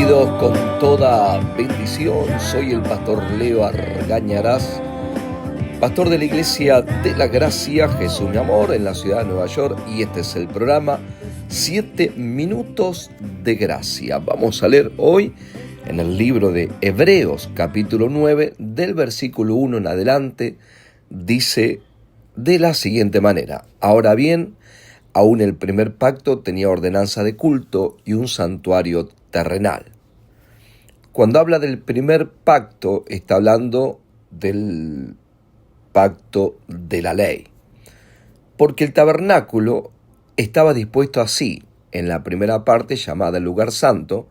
Bendecidos con toda bendición, soy el pastor Leo Argañarás, pastor de la Iglesia de la Gracia, Jesús mi amor, en la ciudad de Nueva York, y este es el programa 7 minutos de gracia. Vamos a leer hoy en el libro de Hebreos, capítulo 9, del versículo 1 en adelante, dice de la siguiente manera: ahora bien, aún el primer pacto tenía ordenanza de culto y un santuario terrenal. Cuando habla del primer pacto, está hablando del pacto de la ley. Porque el tabernáculo estaba dispuesto así. En la primera parte, llamada el lugar santo,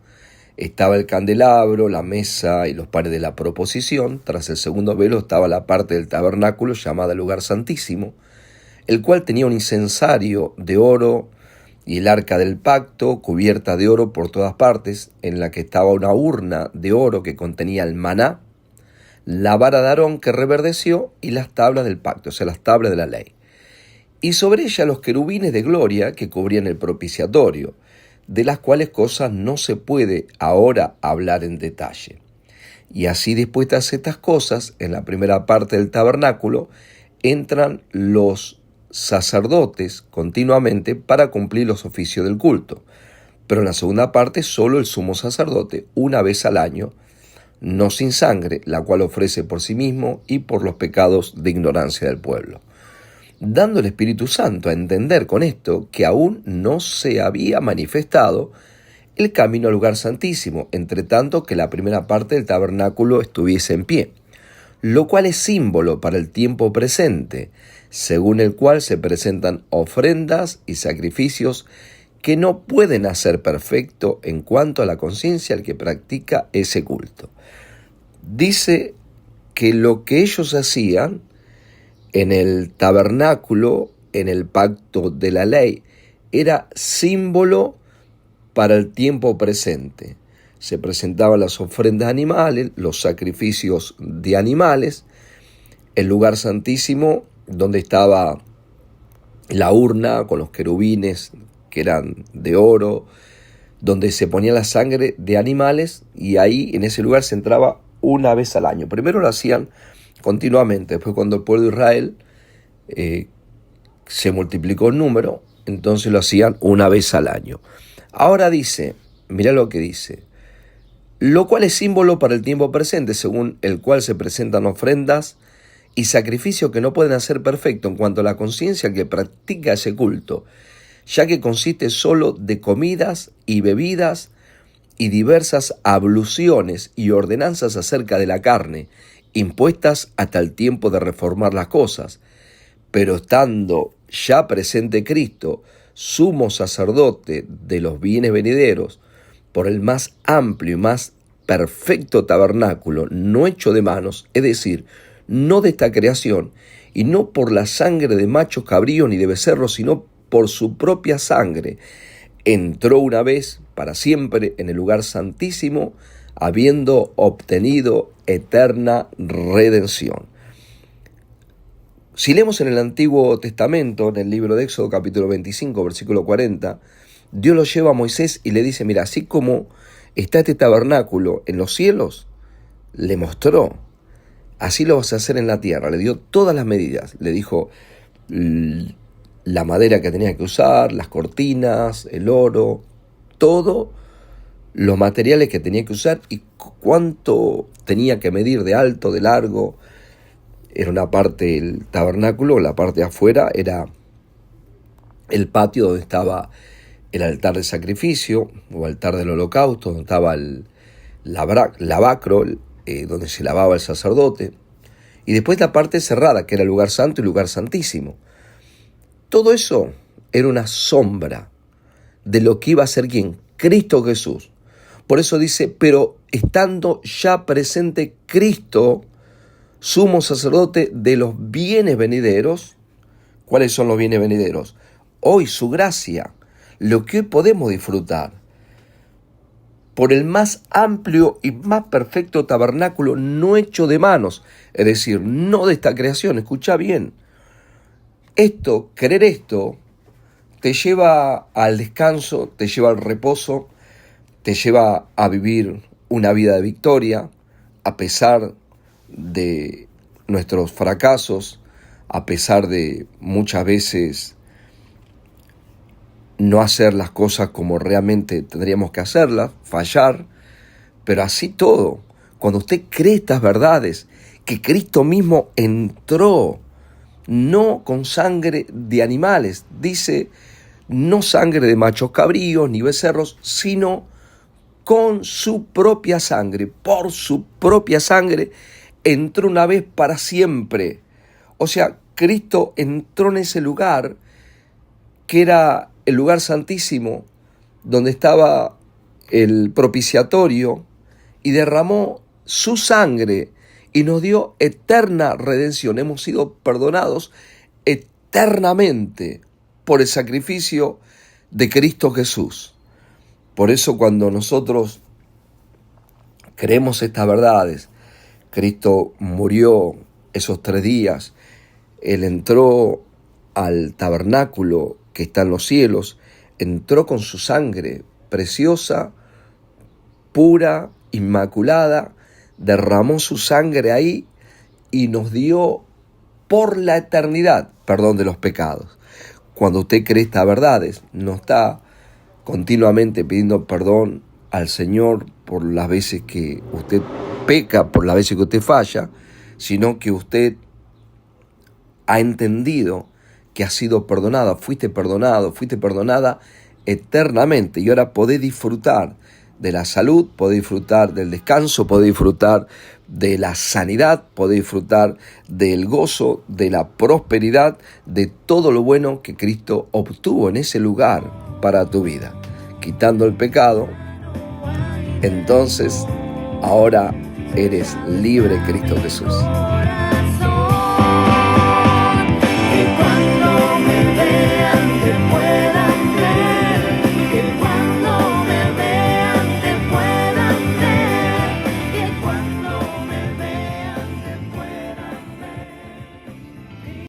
estaba el candelabro, la mesa y los panes de la proposición. Tras el segundo velo estaba la parte del tabernáculo llamada el lugar santísimo, el cual tenía un incensario de oro y el arca del pacto, cubierta de oro por todas partes, en la que estaba una urna de oro que contenía el maná, la vara de Aarón que reverdeció y las tablas del pacto, o sea, las tablas de la ley. Y sobre ella los querubines de gloria que cubrían el propiciatorio, de las cuales cosas no se puede ahora hablar en detalle. Y así dispuestas estas cosas, en la primera parte del tabernáculo, entran los sacerdotes continuamente para cumplir los oficios del culto. Pero en la segunda parte solo el sumo sacerdote, una vez al año, no sin sangre, la cual ofrece por sí mismo y por los pecados de ignorancia del pueblo. Dando el Espíritu Santo a entender con esto que aún no se había manifestado el camino al lugar santísimo, entre tanto que la primera parte del tabernáculo estuviese en pie, lo cual es símbolo para el tiempo presente, según el cual se presentan ofrendas y sacrificios que no pueden hacer perfecto en cuanto a la conciencia al que practica ese culto. Dice que lo que ellos hacían en el tabernáculo, en el pacto de la ley, era símbolo para el tiempo presente. Se presentaban las ofrendas animales, los sacrificios de animales, el lugar santísimo donde estaba la urna con los querubines que eran de oro, donde se ponía la sangre de animales, y ahí en ese lugar se entraba una vez al año. Primero lo hacían continuamente, después cuando el pueblo de Israel se multiplicó el número, entonces lo hacían una vez al año. Ahora dice, mira lo que dice: lo cual es símbolo para el tiempo presente, según el cual se presentan ofrendas y sacrificios que no pueden hacer perfecto en cuanto a la conciencia que practica ese culto, ya que consiste solo de comidas y bebidas y diversas abluciones y ordenanzas acerca de la carne, impuestas hasta el tiempo de reformar las cosas. Pero estando ya presente Cristo, sumo sacerdote de los bienes venideros, por el más amplio y más perfecto tabernáculo, no hecho de manos, es decir, no de esta creación, y no por la sangre de machos cabríos ni de becerros, sino por su propia sangre, entró una vez para siempre en el lugar santísimo, habiendo obtenido eterna redención. Si leemos en el Antiguo Testamento, en el libro de Éxodo capítulo 25, versículo 40, Dios lo lleva a Moisés y le dice: mira, así como está este tabernáculo en los cielos, le mostró, así lo vas a hacer en la tierra. Le dio todas las medidas, le dijo la madera que tenía que usar, las cortinas, el oro, todos los materiales que tenía que usar y cuánto tenía que medir de alto, de largo. Era una parte del tabernáculo, la parte de afuera era el patio donde estaba el altar de sacrificio o altar del holocausto, donde estaba el lavacro, donde se lavaba el sacerdote, y después la parte cerrada, que era el lugar santo y lugar santísimo. Todo eso era una sombra de lo que iba a ser ¿quién? Cristo Jesús. Por eso dice: pero estando ya presente Cristo, sumo sacerdote de los bienes venideros. ¿Cuáles son los bienes venideros? Hoy su gracia, lo que hoy podemos disfrutar, por el más amplio y más perfecto tabernáculo no hecho de manos, es decir, no de esta creación. Escucha bien, creer esto, te lleva al descanso, te lleva al reposo, te lleva a vivir una vida de victoria a pesar de nuestros fracasos, a pesar de muchas veces no hacer las cosas como realmente tendríamos que hacerlas, fallar, pero así todo, cuando usted cree estas verdades, que Cristo mismo entró, no con sangre de animales, dice, no sangre de machos cabríos ni becerros, sino con su propia sangre, por su propia sangre, entró una vez para siempre. O sea, Cristo entró en ese lugar que era el lugar santísimo, donde estaba el propiciatorio, y derramó su sangre y nos dio eterna redención. Hemos sido perdonados eternamente por el sacrificio de Cristo Jesús. Por eso cuando nosotros creemos estas verdades, Cristo murió esos 3 días, Él entró al tabernáculo que está en los cielos, entró con su sangre preciosa, pura, inmaculada, derramó su sangre ahí y nos dio por la eternidad perdón de los pecados. Cuando usted cree estas verdades, no está continuamente pidiendo perdón al Señor por las veces que usted peca, por las veces que usted falla, sino que usted ha entendido que ha sido perdonada, fuiste perdonada eternamente, y ahora podés disfrutar de la salud, podés disfrutar del descanso, podés disfrutar de la sanidad, podés disfrutar del gozo, de la prosperidad, de todo lo bueno que Cristo obtuvo en ese lugar para tu vida. Quitando el pecado, entonces ahora eres libre en Cristo Jesús.